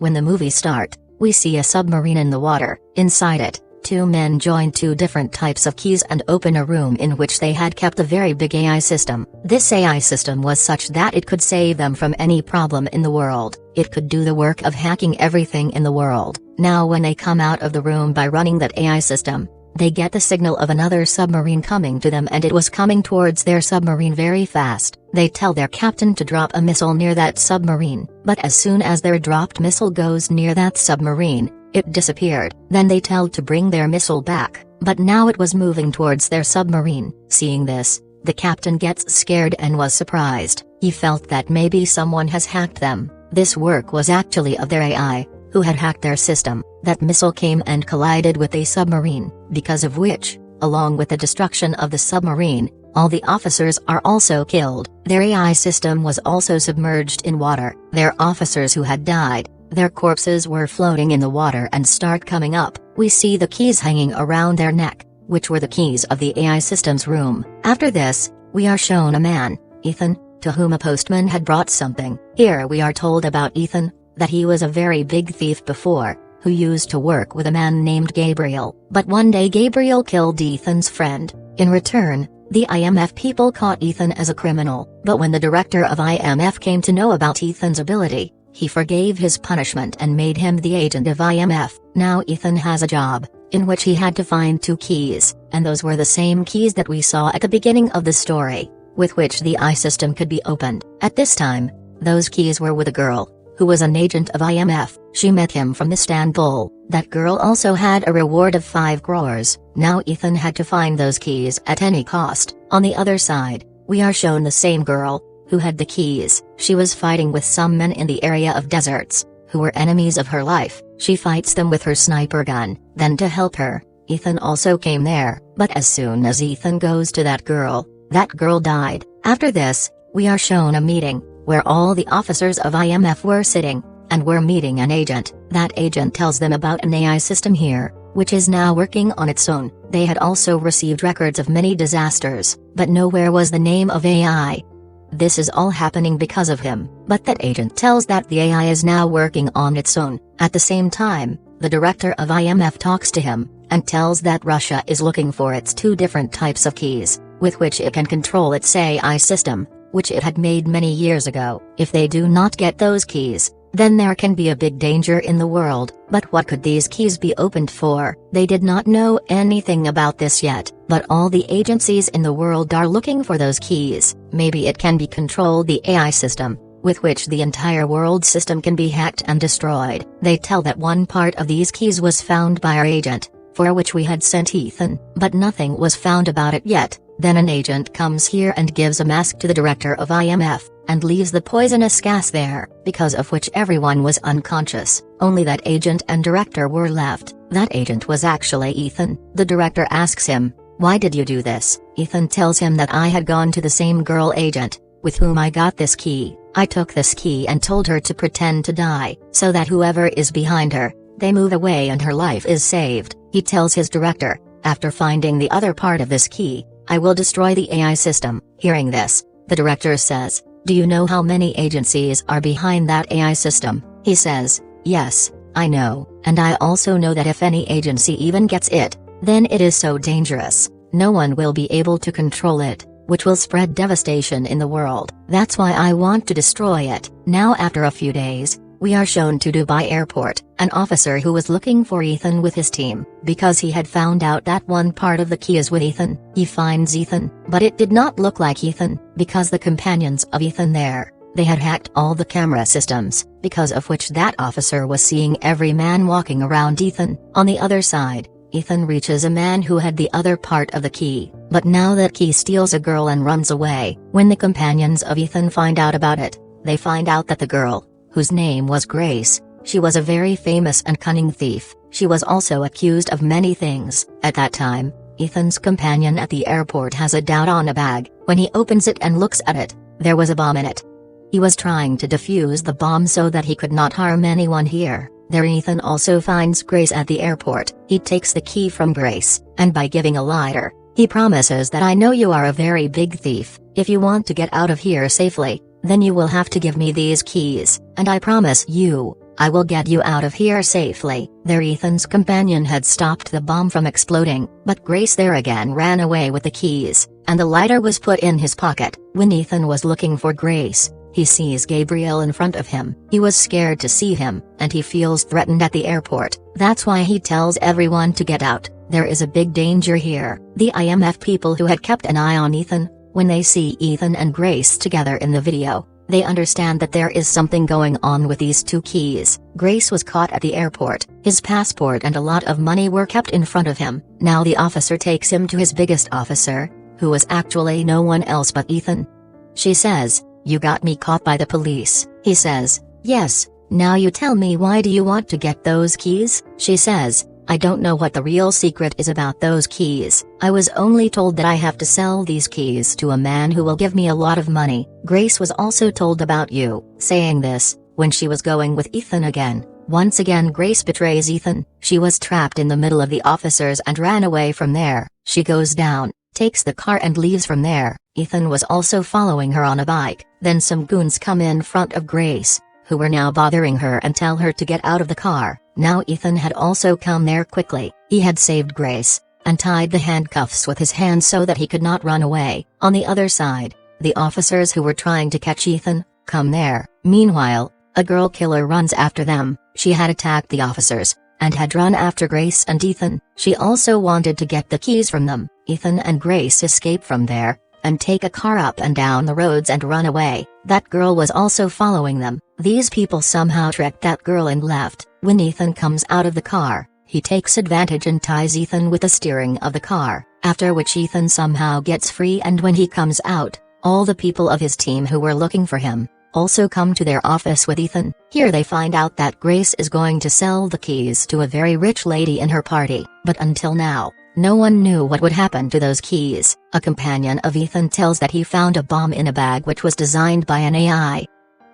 When the movie starts, we see a submarine in the water. Inside it, two men join two different types of keys and open a room in which they had kept a very big AI system. This AI system was such that it could save them from any problem in the world. It could do the work of hacking everything in the world. Now when they come out of the room by running that AI system, they get the signal of another submarine coming to them, and it was coming towards their submarine very fast. They tell their captain to drop a missile near that submarine, but as soon as their dropped missile goes near that submarine, it disappeared. Then they tell to bring their missile back, but now it was moving towards their submarine. Seeing this, the captain gets scared and was surprised. He felt that maybe someone has hacked them. This work was actually of their AI, who had hacked their system. That missile came and collided with a submarine, because of which, along with the destruction of the submarine, all the officers are also killed. Their AI system was also submerged in water. Their officers who had died, their corpses were floating in the water and start coming up. We see the keys hanging around their neck, which were the keys of the AI system's room. After this, we are shown a man, Ethan, to whom a postman had brought something. Here we are told about Ethan, that he was a very big thief before, who used to work with a man named Gabriel. But one day Gabriel killed Ethan's friend. In return, the IMF people caught Ethan as a criminal. But when the director of IMF came to know about Ethan's ability, he forgave his punishment and made him the agent of IMF. Now Ethan has a job, in which he had to find two keys, and those were the same keys that we saw at the beginning of the story, with which the AI system could be opened. At this time, those keys were with a girl, who was an agent of IMF. She met him from Istanbul. That girl also had a reward of 5 crores. Now Ethan had to find those keys at any cost. On the other side, we are shown the same girl, who had the keys. She was fighting with some men in the area of deserts, who were enemies of her life. She fights them with her sniper gun. Then to help her, Ethan also came there. But as soon as Ethan goes to that girl died. After this, we are shown a meeting, where all the officers of IMF were sitting, and were meeting an agent. That agent tells them about an AI system here, which is now working on its own. They had also received records of many disasters, but nowhere was the name of AI. This is all happening because of him. But that agent tells that the AI is now working on its own. At the same time, the director of IMF talks to him, and tells that Russia is looking for its 2 different types of keys, with which it can control its AI system, which it had made many years ago. If they do not get those keys, then there can be a big danger in the world. But what could these keys be opened for? They did not know anything about this yet, but all the agencies in the world are looking for those keys. Maybe it can be controlled the AI system, with which the entire world system can be hacked and destroyed. They tell that one part of these keys was found by our agent, for which we had sent Ethan, but nothing was found about it yet. Then an agent comes here and gives a mask to the director of IMF, and leaves the poisonous gas there, because of which everyone was unconscious. Only that agent and director were left. That agent was actually Ethan. The director asks him, "Why did you do this?" Ethan tells him that I had gone to the same girl agent, with whom I got this key. I took this key and told her to pretend to die, so that whoever is behind her, they move away and her life is saved. He tells his director, after finding the other part of this key, I will destroy the AI system. Hearing this, the director says, "Do you know how many agencies are behind that AI system?" He says, "Yes, I know, and I also know that if any agency even gets it, then it is so dangerous, no one will be able to control it, which will spread devastation in the world. That's why I want to destroy it." Now after a few days, we are shown to Dubai airport, an officer who was looking for Ethan with his team, because he had found out that one part of the key is with Ethan. He finds Ethan, but it did not look like Ethan, because the companions of Ethan there, they had hacked all the camera systems, because of which that officer was seeing every man walking around Ethan. On the other side, Ethan reaches a man who had the other part of the key, but now that key steals a girl and runs away. When the companions of Ethan find out about it, they find out that the girl, whose name was Grace, she was a very famous and cunning thief. She was also accused of many things. At that time, Ethan's companion at the airport has a doubt on a bag. When he opens it and looks at it, there was a bomb in it. He was trying to defuse the bomb so that he could not harm anyone here. There Ethan also finds Grace at the airport. He takes the key from Grace, and by giving a lighter, he promises that I know you are a very big thief. If you want to get out of here safely, then you will have to give me these keys, and I promise you, I will get you out of here safely. There Ethan's companion had stopped the bomb from exploding, but Grace there again ran away with the keys, and the lighter was put in his pocket. When Ethan was looking for Grace, he sees Gabriel in front of him. He was scared to see him, and he feels threatened at the airport. That's why he tells everyone to get out. There is a big danger here. The IMF people who had kept an eye on Ethan, when they see Ethan and Grace together in the video, they understand that there is something going on with these two keys. Grace was caught at the airport. His passport and a lot of money were kept in front of him. Now the officer takes him to his biggest officer, who was actually no one else but Ethan. She says, "You got me caught by the police." He says, "Yes, now you tell me, why do you want to get those keys?" She says, "I don't know what the real secret is about those keys. I was only told that I have to sell these keys to a man who will give me a lot of money. Grace was also told about you." Saying this, when she was going with Ethan again, once again Grace betrays Ethan. She was trapped in the middle of the officers and ran away from there. She goes down, takes the car and leaves from there. Ethan was also following her on a bike. Then some goons come in front of Grace, who were now bothering her and tell her to get out of the car. Now Ethan had also come there quickly. He had saved Grace, and tied the handcuffs with his hands so that he could not run away. On the other side, the officers who were trying to catch Ethan, come there. Meanwhile, a girl killer runs after them. She had attacked the officers, and had run after Grace and Ethan. She also wanted to get the keys from them. Ethan and Grace escape from there, and take a car up and down the roads and run away. That girl was also following them. These people somehow tricked that girl and left. When Ethan comes out of the car, he takes advantage and ties Ethan with the steering of the car, after which Ethan somehow gets free, and when he comes out, all the people of his team who were looking for him, also come to their office with Ethan. Here they find out that Grace is going to sell the keys to a very rich lady in her party, but until now, no one knew what would happen to those keys. A companion of Ethan tells that he found a bomb in a bag which was designed by an AI.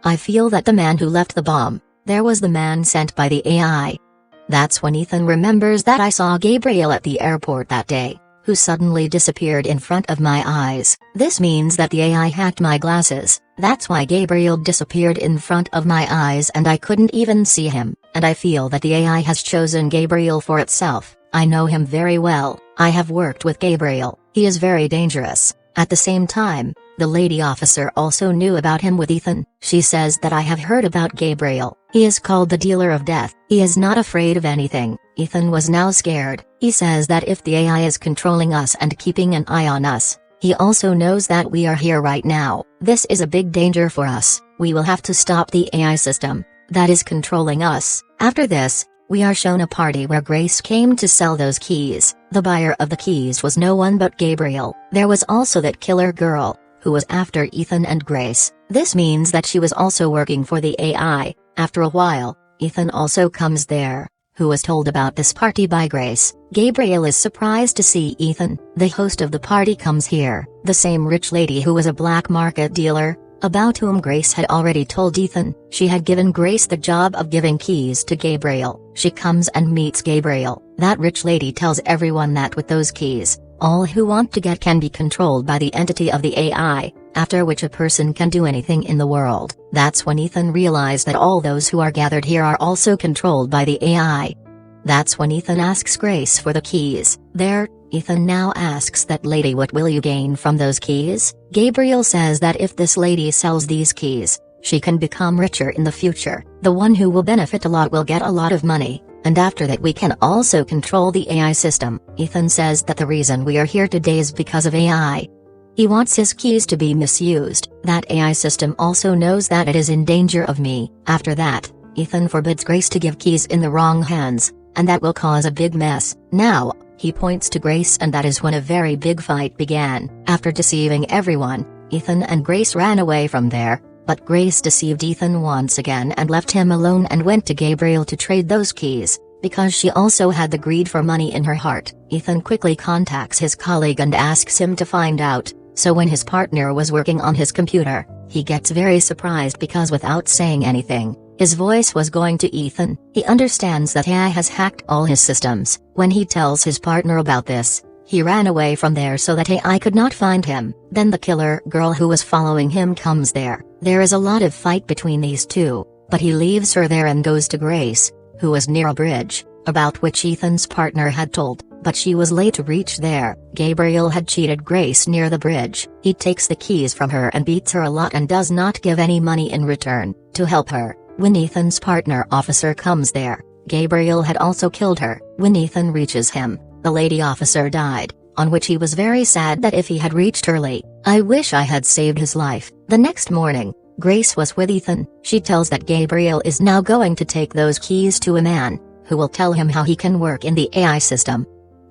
I feel that the man who left the bomb, there was the man sent by the AI. That's when Ethan remembers that I saw Gabriel at the airport that day, who suddenly disappeared in front of my eyes. This means that the AI hacked my glasses. That's why Gabriel disappeared in front of my eyes and I couldn't even see him, and I feel that the AI has chosen Gabriel for itself. I know him very well. I have worked with Gabriel. He is very dangerous. At the same time, the lady officer also knew about him with Ethan. She says that I have heard about Gabriel. He is called the dealer of death. He is not afraid of anything. Ethan was now scared. He says that if the AI is controlling us and keeping an eye on us, he also knows that we are here right now. This is a big danger for us. We will have to stop the AI system that is controlling us. After this, we are shown a party where Grace came to sell those keys. The buyer of the keys was no one but Gabriel. There was also that killer girl, who was after Ethan and Grace. This means that she was also working for the AI. After a while, Ethan also comes there, who was told about this party by Grace. Gabriel is surprised to see Ethan. The host of the party comes here, the same rich lady who was a black market dealer, about whom Grace had already told Ethan. She had given Grace the job of giving keys to Gabriel. She comes and meets Gabriel. That rich lady tells everyone that with those keys, all who want to get can be controlled by the entity of the AI, after which a person can do anything in the world. That's when Ethan realized that all those who are gathered here are also controlled by the AI. That's when Ethan asks Grace for the keys. There, Ethan now asks that lady, what will you gain from those keys? Gabriel says that if this lady sells these keys, she can become richer in the future. The one who will benefit a lot will get a lot of money, and after that we can also control the AI system. Ethan says that the reason we are here today is because of AI. He wants his keys to be misused. That AI system also knows that it is in danger of me. After that, Ethan forbids Grace to give keys in the wrong hands, and that will cause a big mess. Now, he points to Grace, and that is when a very big fight began. After deceiving everyone, Ethan and Grace ran away from there, but Grace deceived Ethan once again and left him alone and went to Gabriel to trade those keys, because she also had the greed for money in her heart. Ethan quickly contacts his colleague and asks him to find out, so when his partner was working on his computer, he gets very surprised because without saying anything, his voice was going to Ethan. He understands that AI has hacked all his systems. When he tells his partner about this, he ran away from there so that AI could not find him. Then the killer girl who was following him comes there. There is a lot of fight between these two, but he leaves her there and goes to Grace, who was near a bridge, about which Ethan's partner had told, but she was late to reach there. Gabriel had cheated Grace near the bridge. He takes the keys from her and beats her a lot and does not give any money in return, to help her. When Ethan's partner officer comes there, Gabriel had also killed her. When Ethan reaches him, the lady officer died, on which he was very sad that if he had reached early, I wish I had saved his life. The next morning, Grace was with Ethan. She tells that Gabriel is now going to take those keys to a man, who will tell him how he can work in the AI system.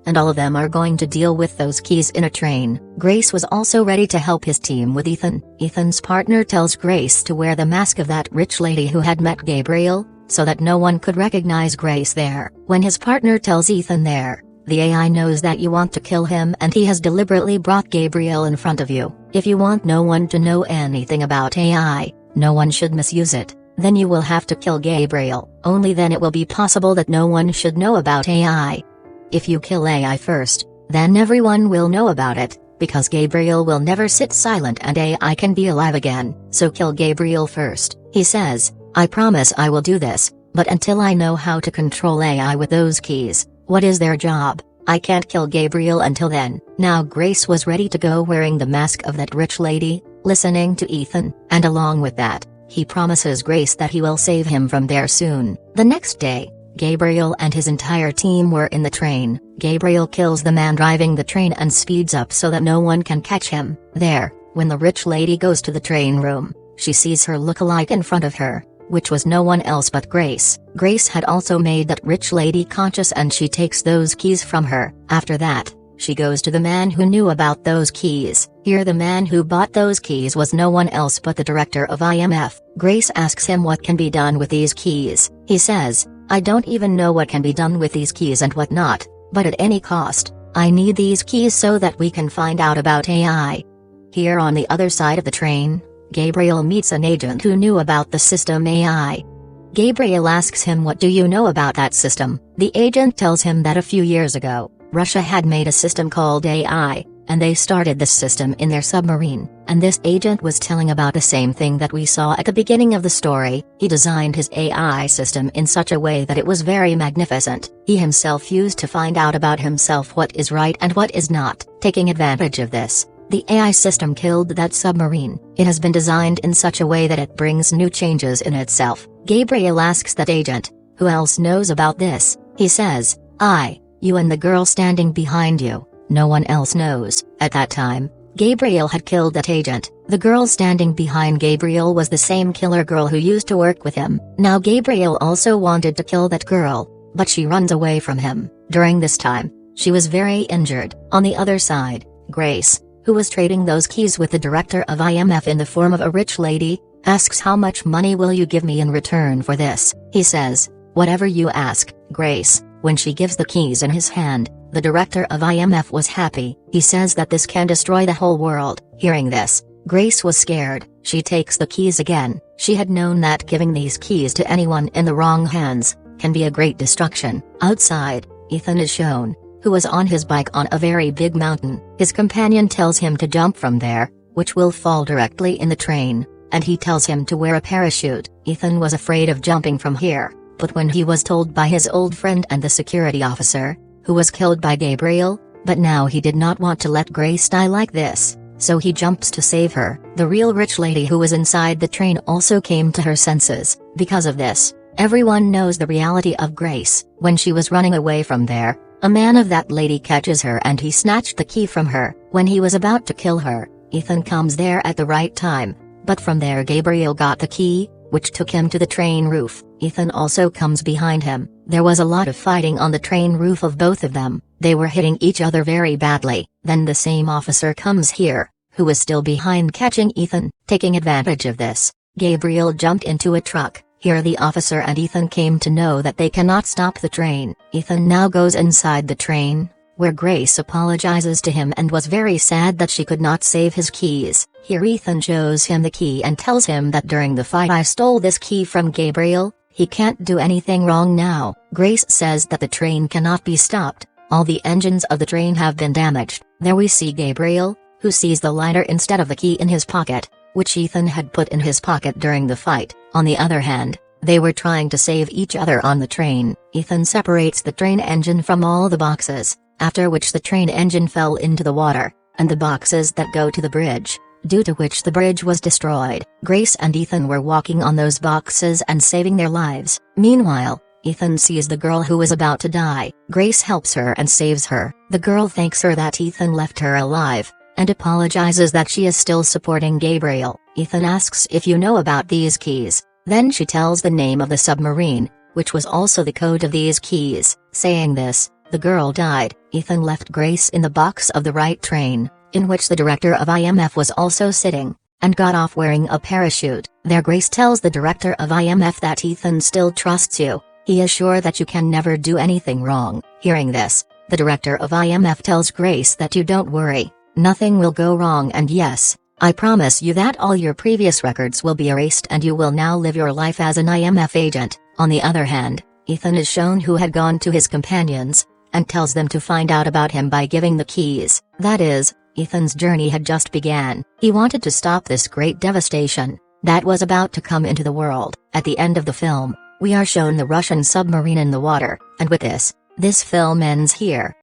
And all of them are going to deal with those keys in a train. Grace was also ready to help his team with Ethan. Ethan's partner tells Grace to wear the mask of that rich lady who had met Gabriel, so that no one could recognize Grace there. When his partner tells Ethan there, the AI knows that you want to kill him and he has deliberately brought Gabriel in front of you. If you want no one to know anything about AI, no one should misuse it, then you will have to kill Gabriel. Only then it will be possible that no one should know about AI. If you kill AI first, then everyone will know about it, because Gabriel will never sit silent and AI can be alive again. So kill Gabriel first. He says, I promise I will do this, but until I know how to control AI with those keys, what is their job? I can't kill Gabriel until then. Now Grace was ready to go wearing the mask of that rich lady, listening to Ethan, and along with that, he promises Grace that he will save him from there soon. The next day, Gabriel and his entire team were in the train. Gabriel kills the man driving the train and speeds up so that no one can catch him. There, when the rich lady goes to the train room, she sees her look-alike in front of her, which was no one else but Grace. Grace had also made that rich lady conscious and she takes those keys from her. After that, she goes to the man who knew about those keys. Here the man who bought those keys was no one else but the director of IMF. Grace asks him what can be done with these keys. He says, I don't even know what can be done with these keys and what not, but at any cost, I need these keys so that we can find out about AI. Here on the other side of the train, Gabriel meets an agent who knew about the system AI. Gabriel asks him, what do you know about that system? The agent tells him that a few years ago, Russia had made a system called AI, and they started this system in their submarine, and this agent was telling about the same thing that we saw at the beginning of the story. He designed his AI system in such a way that it was very magnificent. He himself used to find out about himself what is right and what is not. Taking advantage of this, the AI system killed that submarine. It has been designed in such a way that it brings new changes in itself. Gabriel asks that agent, who else knows about this? He says, you and the girl standing behind you. No one else knows. At that time, Gabriel had killed that agent. The girl standing behind Gabriel was the same killer girl who used to work with him. Now Gabriel also wanted to kill that girl, but she runs away from him. During this time, she was very injured. On the other side, Grace, who was trading those keys with the director of IMF in the form of a rich lady, asks, how much money will you give me in return for this? He says, whatever you ask. Grace, when she gives the keys in his hand, the director of IMF was happy. He says that this can destroy the whole world. Hearing this, Grace was scared. She takes the keys again. She had known that giving these keys to anyone in the wrong hands can be a great destruction. Outside, Ethan is shown, who was on his bike on a very big mountain. His companion tells him to jump from there, which will fall directly in the train, and he tells him to wear a parachute. Ethan was afraid of jumping from here, but when he was told by his old friend and the security officer, who was killed by Gabriel, but now he did not want to let Grace die like this, so he jumps to save her. The real rich lady who was inside the train also came to her senses. Because of this, everyone knows the reality of Grace. When she was running away from there, a man of that lady catches her and he snatched the key from her. When he was about to kill her, Ethan comes there at the right time, but from there Gabriel got the key, which took him to the train roof. Ethan also comes behind him. There was a lot of fighting on the train roof of both of them. They were hitting each other very badly. Then the same officer comes here, who was still behind catching Ethan. Taking advantage of this, Gabriel jumped into a truck. Here the officer and Ethan came to know that they cannot stop the train. Ethan now goes inside the train, where Grace apologizes to him and was very sad that she could not save his keys. Here Ethan shows him the key and tells him that during the fight I stole this key from Gabriel. He can't do anything wrong now. Grace says that the train cannot be stopped. All the engines of the train have been damaged. There we see Gabriel, who sees the lighter instead of the key in his pocket, which Ethan had put in his pocket during the fight. On the other hand, They were trying to save each other on the train. Ethan separates the train engine from all the boxes, after which the train engine fell into the water, and the boxes that go to the bridge, due to which the bridge was destroyed. Grace and Ethan were walking on those boxes and saving their lives. Meanwhile, Ethan sees the girl who is about to die. Grace helps her and saves her. The girl thanks her that Ethan left her alive, and apologizes that she is still supporting Gabriel. Ethan asks if you know about these keys. Then she tells the name of the submarine, which was also the code of these keys. Saying this, the girl died. Ethan left Grace in the box of the right train, in which the director of IMF was also sitting, and got off wearing a parachute. There Grace tells the director of IMF that Ethan still trusts you. He is sure that you can never do anything wrong. Hearing this, the director of IMF tells Grace that you don't worry, nothing will go wrong, and yes, I promise you that all your previous records will be erased and you will now live your life as an IMF agent. On the other hand, Ethan is shown who had gone to his companions, and tells them to find out about him by giving the keys. That is, Ethan's journey had just began. He wanted to stop this great devastation that was about to come into the world. At the end of the film, we are shown the Russian submarine in the water, and with this film ends here.